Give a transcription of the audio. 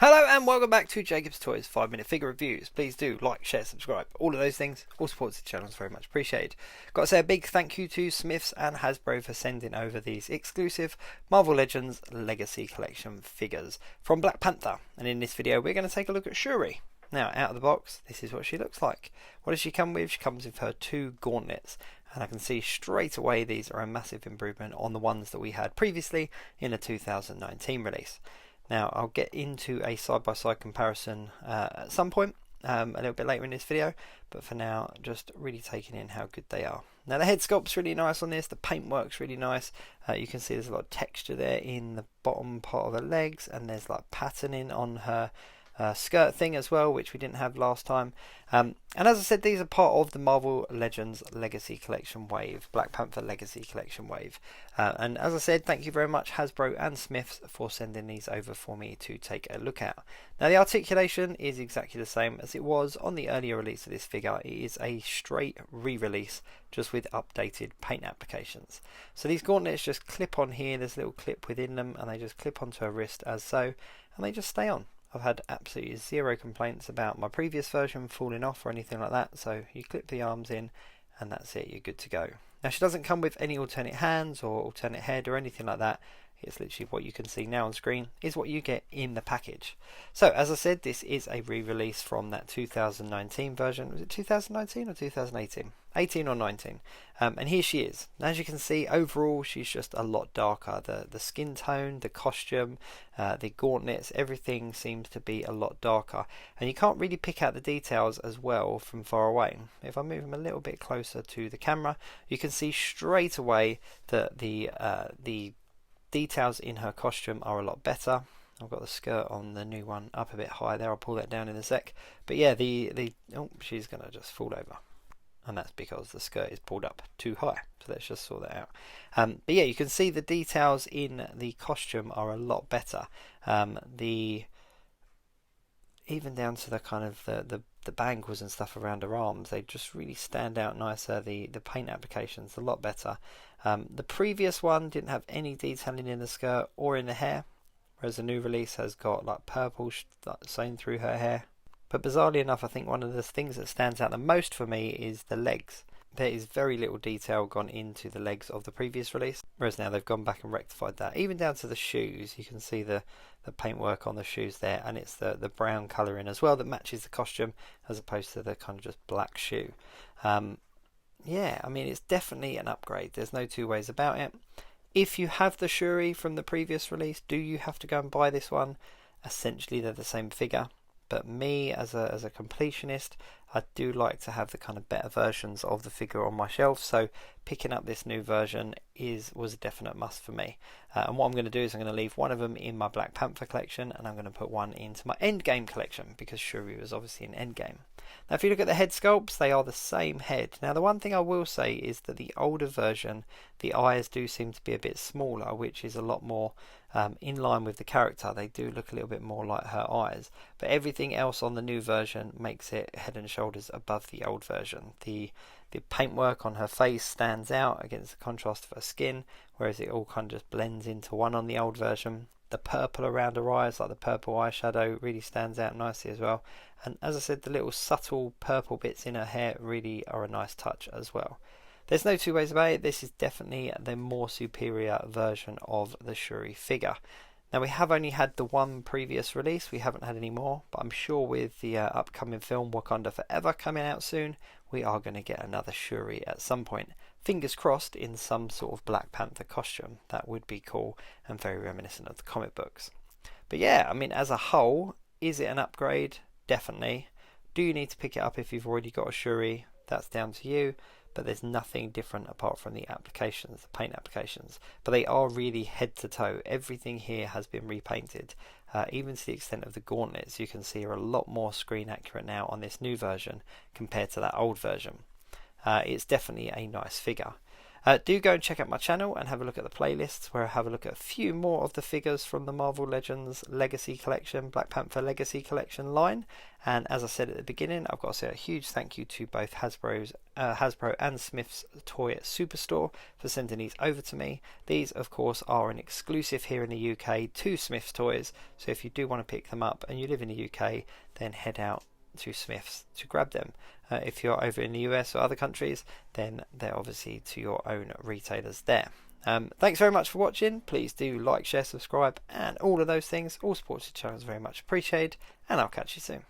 Hello and welcome back to Jacob's Toys 5-minute figure reviews. Please do like, share, subscribe, all of those things. All support to the channel is very much appreciated. Got to say a big thank you to Smiths and Hasbro for sending over these exclusive Marvel Legends Legacy Collection figures from Black Panther. And in this video we're going to take a look at Shuri. Now out of the box, this is what she looks like. What does she come with? She comes with her two gauntlets. And I can see straight away these are a massive improvement on the ones that we had previously in the 2019 release. Now I'll get into a side-by-side comparison at some point, a little bit later in this video, but for now just really taking in how good they are. Now the head sculpt's really nice on this, the paintwork's really nice. You can see there's a lot of texture there in the bottom part of her legs, and there's like patterning on her skirt thing as well, which we didn't have last time. And as I said, these are part of the Marvel Legends Legacy Collection wave, Black Panther Legacy Collection wave. And as I said, thank you very much Hasbro and Smiths for sending these over for me to take a look at. Now the articulation is exactly the same as it was on the earlier release of this figure. It is a straight re-release just with updated paint applications. So these gauntlets just clip on here, there's a little clip within them, and they just clip onto her wrist as so, and they just stay on. I've had absolutely zero complaints about my previous version falling off or anything like that, so you clip the arms in and that's it, you're good to go. Now she doesn't come with any alternate hands or alternate head or anything like that. It's literally what you can see now on screen is what you get in the package. So as I said, this is a re-release from that 2019 version. Was it 2019 or 2018? 18 or 19. And here she is. As you can see, overall she's just a lot darker. The skin tone, the costume, the gauntlets, everything seems to be a lot darker. And you can't really pick out the details as well from far away. If I move them a little bit closer to the camera, you can see straight away that the details in her costume are a lot better. I've got the skirt on the new one up a bit high there. I'll pull that down in a sec. But yeah, oh, she's gonna just fall over, and that's because the skirt is pulled up too high. So let's just sort that out. But yeah, you can see the details in the costume are a lot better. Even down to the kind of the bangles and stuff around her arms, they just really stand out nicer. The paint application's a lot better. The previous one didn't have any detailing in the skirt or in the hair, whereas the new release has got like purple sewn through her hair. But bizarrely enough, I think one of the things that stands out the most for me is the legs. There is very little detail gone into the legs of the previous release, whereas now they've gone back and rectified that. Even down to the shoes, you can see the paintwork on the shoes there, and it's the brown colouring as well that matches the costume as opposed to the kind of just black shoe. Yeah, I mean, it's definitely an upgrade. There's no two ways about it. If you have the Shuri from the previous release, do you have to go and buy this one? Essentially, they're the same figure. But me, as a completionist, I do like to have the kind of better versions of the figure on my shelf. So picking up this new version was a definite must for me. And what I'm going to do is I'm going to leave one of them in my Black Panther collection, and I'm going to put one into my Endgame collection, because Shuri was obviously an Endgame. Now if you look at the head sculpts, they are the same head. Now the one thing I will say is that the older version, the eyes do seem to be a bit smaller, which is a lot more in line with the character. They do look a little bit more like her eyes, but everything else on the new version makes it head and shoulders above the old version. The paintwork on her face stands out against the contrast of her skin, whereas it all kind of just blends into one on the old version. The purple around her eyes, like the purple eyeshadow, really stands out nicely as well. And as I said, the little subtle purple bits in her hair really are a nice touch as well. There's no two ways about it. This is definitely the more superior version of the Shuri figure. Now we have only had the one previous release, we haven't had any more, but I'm sure with the upcoming film Wakanda Forever coming out soon, we are going to get another Shuri at some point. Fingers crossed in some sort of Black Panther costume. That would be cool and very reminiscent of the comic books. But yeah, I mean, as a whole, is it an upgrade? Definitely. Do you need to pick it up if you've already got a Shuri? That's down to you. But there's nothing different apart from the applications, the paint applications. But they are really head to toe. Everything here has been repainted, even to the extent of the gauntlets. You can see are a lot more screen accurate now on this new version compared to that old version. It's definitely a nice figure. Do go and check out my channel and have a look at the playlists, where I have a look at a few more of the figures from the Marvel Legends Legacy Collection, Black Panther Legacy Collection line. And as I said at the beginning, I've got to say a huge thank you to both Hasbro and Smith's Toy Superstore for sending these over to me. These, of course, are an exclusive here in the UK to Smith's Toys, so if you do want to pick them up and you live in the UK, then head out to Smith's to grab them. If you're over in the US or other countries, then they're obviously to your own retailers there. Thanks very much for watching. Please do like, share, subscribe, and all of those things. All support to the channel is very much appreciated, and I'll catch you soon.